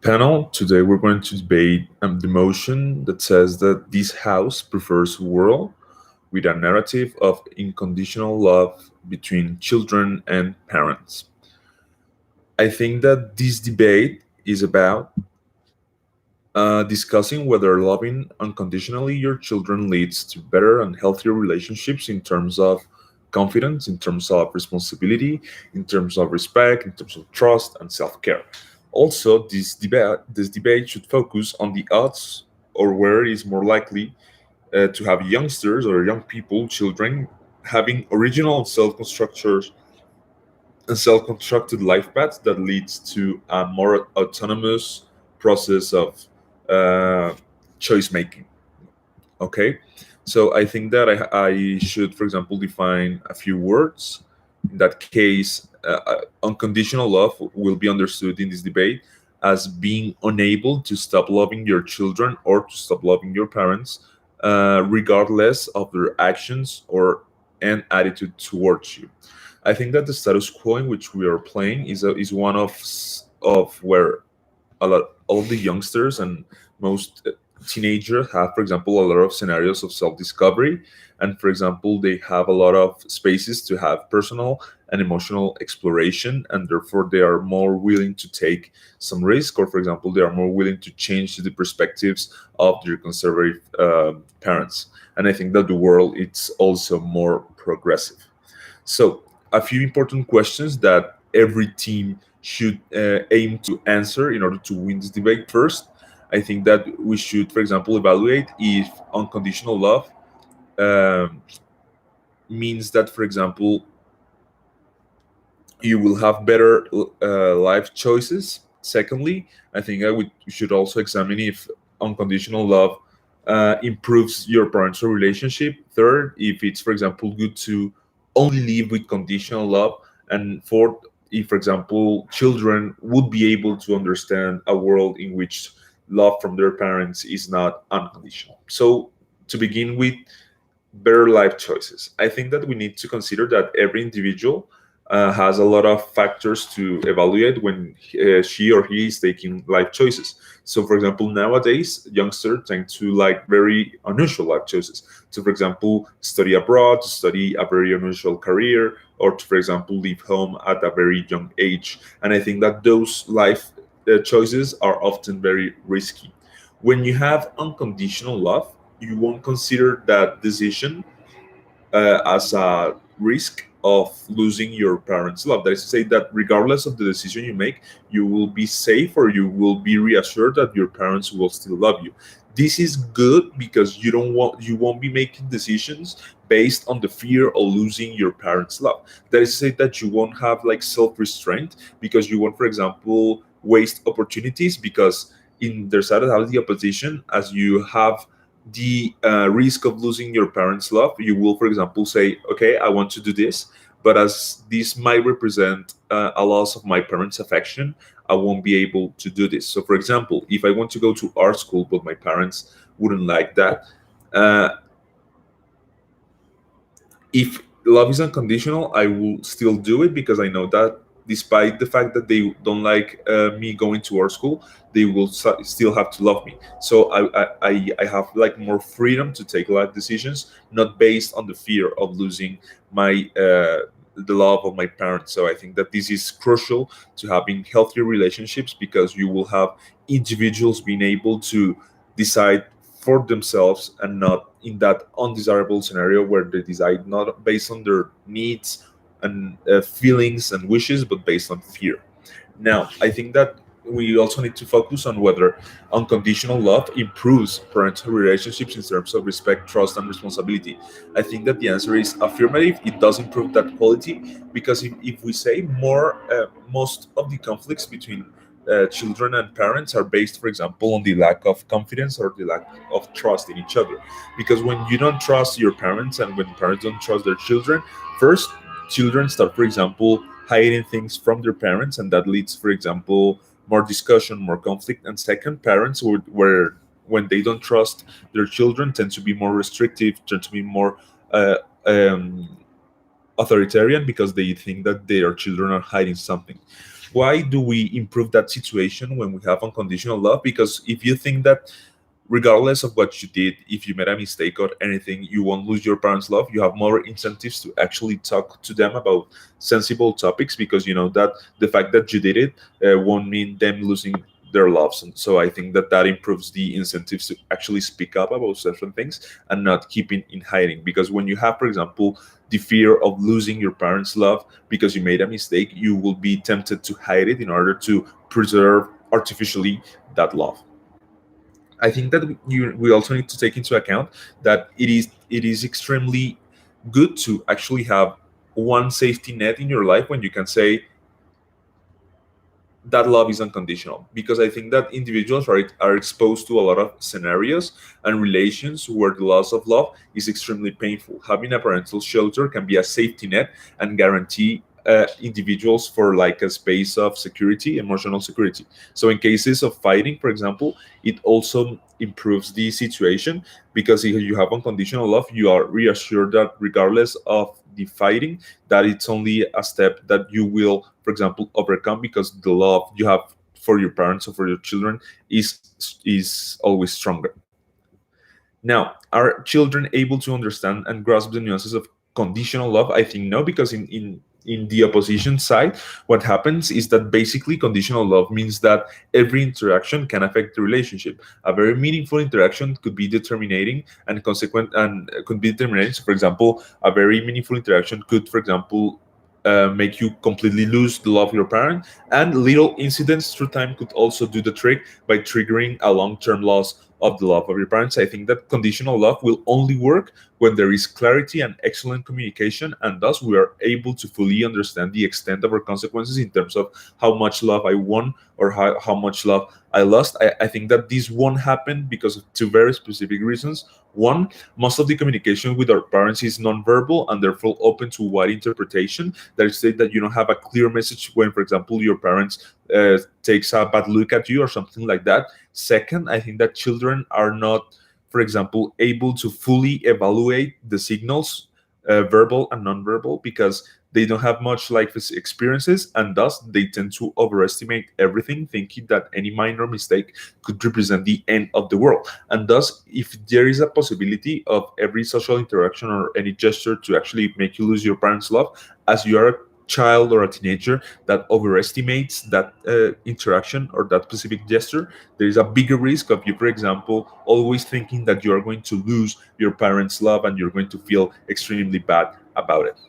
panel. Today we're going to debate the motion that says that this house prefers a world with a narrative of unconditional love between children and parents. I think that this debate is about discussing whether loving unconditionally your children leads to better and healthier relationships in terms of confidence, in terms of responsibility, in terms of respect, in terms of trust and self-care. Also, this debate should focus on the odds or where it is more likely to have youngsters or young people, children, having original self-constructed life paths that leads to a more autonomous process of uh, choice making. Okay, so I think that I should, for example, define a few words. In that case, unconditional love will be understood in this debate as being unable to stop loving your children or to stop loving your parents, regardless of their actions or an attitude towards you. I think that the status quo in which we are playing is one of where a lot all of the youngsters and most teenagers have, for example, a lot of scenarios of self-discovery, and for example, they have a lot of spaces to have personal and emotional exploration, and therefore they are more willing to take some risk, or for example, they are more willing to change the perspectives of their conservative parents. And I think that the world it's also more progressive. So, a few important questions that every team should aim to answer in order to win this debate. First, I think that we should, for example, evaluate if unconditional love um, means that, for example, you will have better life choices. Secondly, I think we should also examine if unconditional love improves your parental relationship. Third, if it's, for example, good to only live with conditional love. And fourth, if, for example, children would be able to understand a world in which love from their parents is not unconditional. So, to begin with, better life choices. I think that we need to consider that every individual has a lot of factors to evaluate when she or he is taking life choices. So, for example, nowadays, youngsters tend to like very unusual life choices. So, for example, study abroad, to study a very unusual career, or to, for example, leave home at a very young age. And I think that those life choices are often very risky. When you have unconditional love, you won't consider that decision as a risk of losing your parents' love. That is to say that regardless of the decision you make, you will be safe or you will be reassured that your parents will still love you. This is good because you won't be making decisions based on the fear of losing your parents' love. That is to say that you won't have like self-restraint because you won't, for example, waste opportunities because in their side of the opposition, as you have the risk of losing your parents' love, you will, for example, say, okay, I want to do this, but as this might represent a loss of my parents' affection, I won't be able to do this. So, for example, if I want to go to art school, but my parents wouldn't like that, uh, if love is unconditional, I will still do it because I know that despite the fact that they don't like me going to art school, they will still have to love me. So I have like more freedom to take life decisions, not based on the fear of losing my the love of my parents. So I think that this is crucial to having healthier relationships because you will have individuals being able to decide for themselves and not in that undesirable scenario where they decide not based on their needs and feelings and wishes, but based on fear. Now, I think that we also need to focus on whether unconditional love improves parental relationships in terms of respect, trust, and responsibility. I think that the answer is affirmative. It does improve that quality because if we say more, most of the conflicts between children and parents are based, for example, on the lack of confidence or the lack of trust in each other. Because when you don't trust your parents and when parents don't trust their children, first, children start, for example, hiding things from their parents, and that leads, for example, more discussion, more conflict. And second, parents where when they don't trust their children tend to be more restrictive, tend to be more uh, um, authoritarian because they think that their children are hiding something. why do we improve that situation when we have unconditional love? Because if you think that regardless of what you did, if you made a mistake or anything, you won't lose your parents' love. You have more incentives to actually talk to them about sensible topics, because you know that the fact that you did it won't mean them losing their loves. And so I think that that improves the incentives to actually speak up about certain things and not keeping in hiding. Because when you have, for example, the fear of losing your parents' love because you made a mistake, you will be tempted to hide it in order to preserve artificially that love. I think that we also need to take into account that it is extremely good to actually have one safety net in your life when you can say that love is unconditional, because I think that individuals are exposed to a lot of scenarios and relations where the loss of love is extremely painful. Having a parental shelter can be a safety net and guarantee individuals for like a space of security, emotional security. So in cases of fighting, for example, it also improves the situation, because if you have unconditional love, you are reassured that regardless of the fighting, that it's only a step that you will, for example, overcome, because the love you have for your parents or for your children is always stronger. Now, are children able to understand and grasp the nuances of conditional love? I think no, because in the opposition side, what happens is that basically conditional love means that every interaction can affect the relationship. A very meaningful interaction could be determining and consequent, and could be determining. So, for example, a very meaningful interaction could, for example, make you completely lose the love of your parent, and little incidents through time could also do the trick by triggering a long-term loss of the love of your parents. I think that conditional love will only work when there is clarity and excellent communication, and thus we are able to fully understand the extent of our consequences in terms of how much love I won or how much love I lost. I think that this won't happen because of two very specific reasons. One, most of the communication with our parents is nonverbal and therefore open to wide interpretation. That is, say that you don't have a clear message when, for example, your parents takes a bad look at you or something like that. Second, I think that children are not, for example, able to fully evaluate the signals, verbal and nonverbal, because they don't have much life experiences, and thus they tend to overestimate everything, thinking that any minor mistake could represent the end of the world. And thus, if there is a possibility of every social interaction or any gesture to actually make you lose your parents' love, as you are a child or a teenager that overestimates that interaction or that specific gesture, there is a bigger risk of you, for example, always thinking that you are going to lose your parents' love and you're going to feel extremely bad about it.